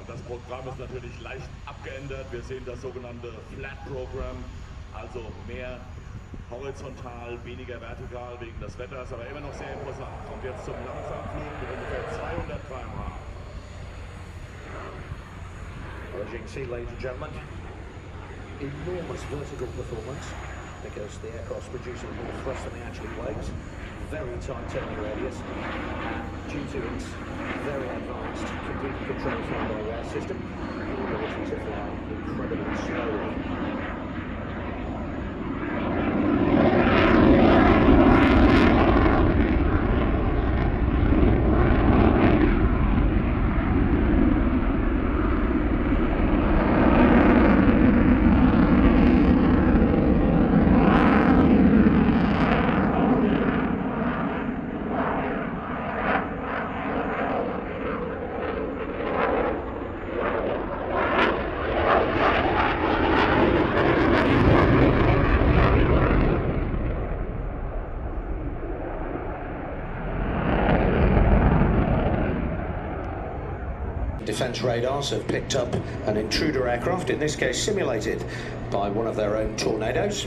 das Programm ist natürlich leicht abgeändert. Wir sehen das sogenannte Flat Program, also mehr horizontal, weniger vertikal wegen des Wetters, aber immer noch sehr imposant. Kommt jetzt zum Langsamflug mit ungefähr 200 km/h. As you can see, ladies and gentlemen, enormous vertical performance because the aircraft's producing more thrust than it actually weighs. Very tight turning radius, and due to its very advanced computer control fly-by-wire system, the ability to fly incredibly slowly. Defence radars have picked up an intruder aircraft, in this case simulated by one of their own Tornadoes,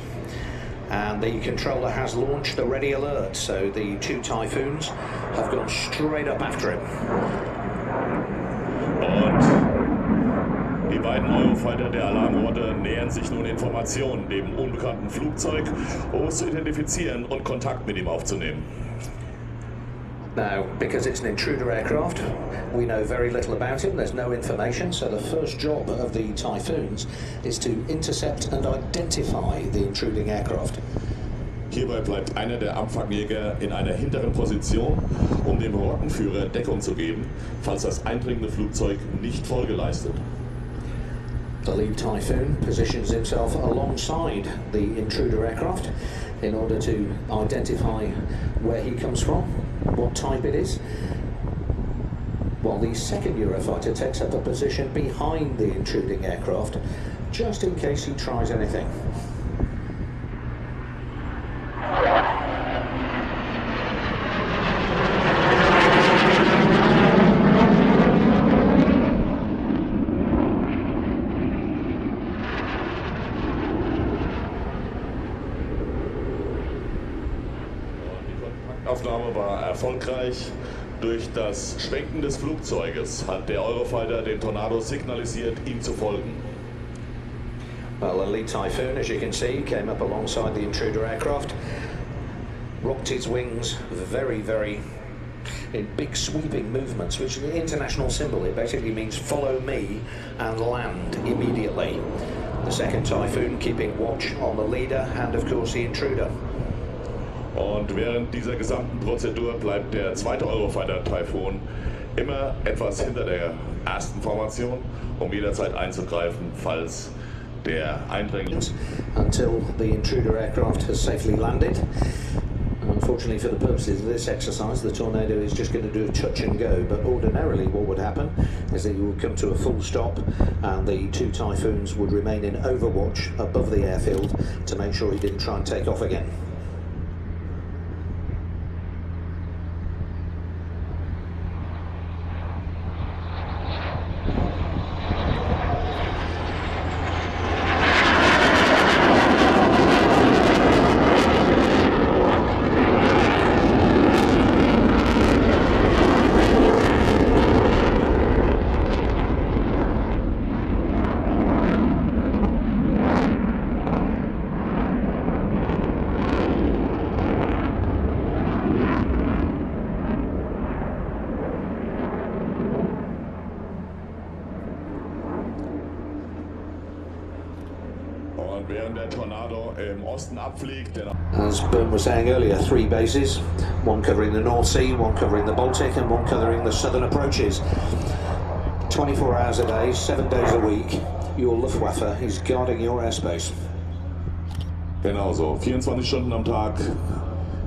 and the controller has launched the ready alert, so the two Typhoons have gone straight up after him. Und die beiden Eurofighter der Alarmorte nähern sich nun Informationen dem unbekannten Flugzeug, um es zu identifizieren und Kontakt mit ihm aufzunehmen. Now, because it's an intruder aircraft, we know very little about him, there's no information, so the first job of the Typhoons is to intercept and identify the intruding aircraft. Hierbei bleibt einer der Abfangjäger in einer hinteren Position, um dem Rottenführer Deckung zu geben, falls das eindringende Flugzeug nicht Folge leistet. The lead Typhoon positions himself alongside the intruder aircraft in order to identify where he comes from, what type it is, while the second Eurofighter takes up a position behind the intruding aircraft, just in case he tries anything. Die Aufnahme war erfolgreich. Durch das Schwenken des Flugzeuges hat der Eurofighter dem Tornado signalisiert, ihm zu folgen. Well, the lead Typhoon, as you can see, came up alongside the intruder aircraft, rocked its wings very in big sweeping movements, which is the international symbol. It basically means follow me and land immediately. The second Typhoon keeping watch on the leader and of course the intruder. Und während dieser gesamten Prozedur bleibt der zweite Eurofighter Typhoon immer etwas hinter der ersten Formation, um jederzeit einzugreifen, falls der Eindringling... Until the intruder aircraft has safely landed. Unfortunately for the purposes of this exercise, the Tornado is just going to do a touch and go, but ordinarily what would happen is that you would come to a full stop and the two Typhoons would remain in overwatch above the airfield to make sure he didn't try and take off again. Und während der Tornado im Osten abfliegt, as Bern was saying earlier, 3 bases, one covering the North Sea, one covering the Baltic and one covering the southern approaches. 24 hours a day, 7 days a week, your Luftwaffe is guarding your airspace. Genau so, 24 Stunden am Tag,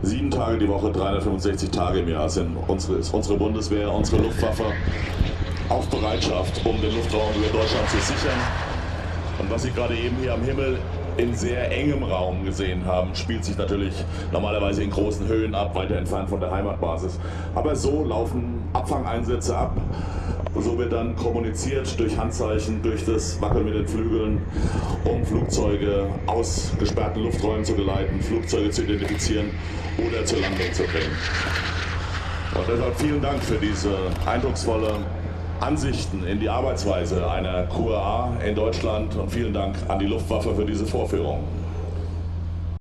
7 Tage die Woche, 365 Tage im Jahr ist unsere Bundeswehr, unsere Luftwaffe auf Bereitschaft, um den Luftraum über Deutschland zu sichern. Und was Sie gerade eben hier am Himmel in sehr engem Raum gesehen haben, spielt sich natürlich normalerweise in großen Höhen ab, weiter entfernt von der Heimatbasis. Aber so laufen Abfangeinsätze ab So wird dann kommuniziert durch Handzeichen, durch das Wackeln mit den Flügeln, um Flugzeuge aus gesperrten Lufträumen zu geleiten, Flugzeuge zu identifizieren oder zur Landung zu bringen. Und deshalb vielen Dank für diese eindrucksvolle Ansichten in die Arbeitsweise einer QRA in Deutschland und vielen Dank an die Luftwaffe für diese Vorführung.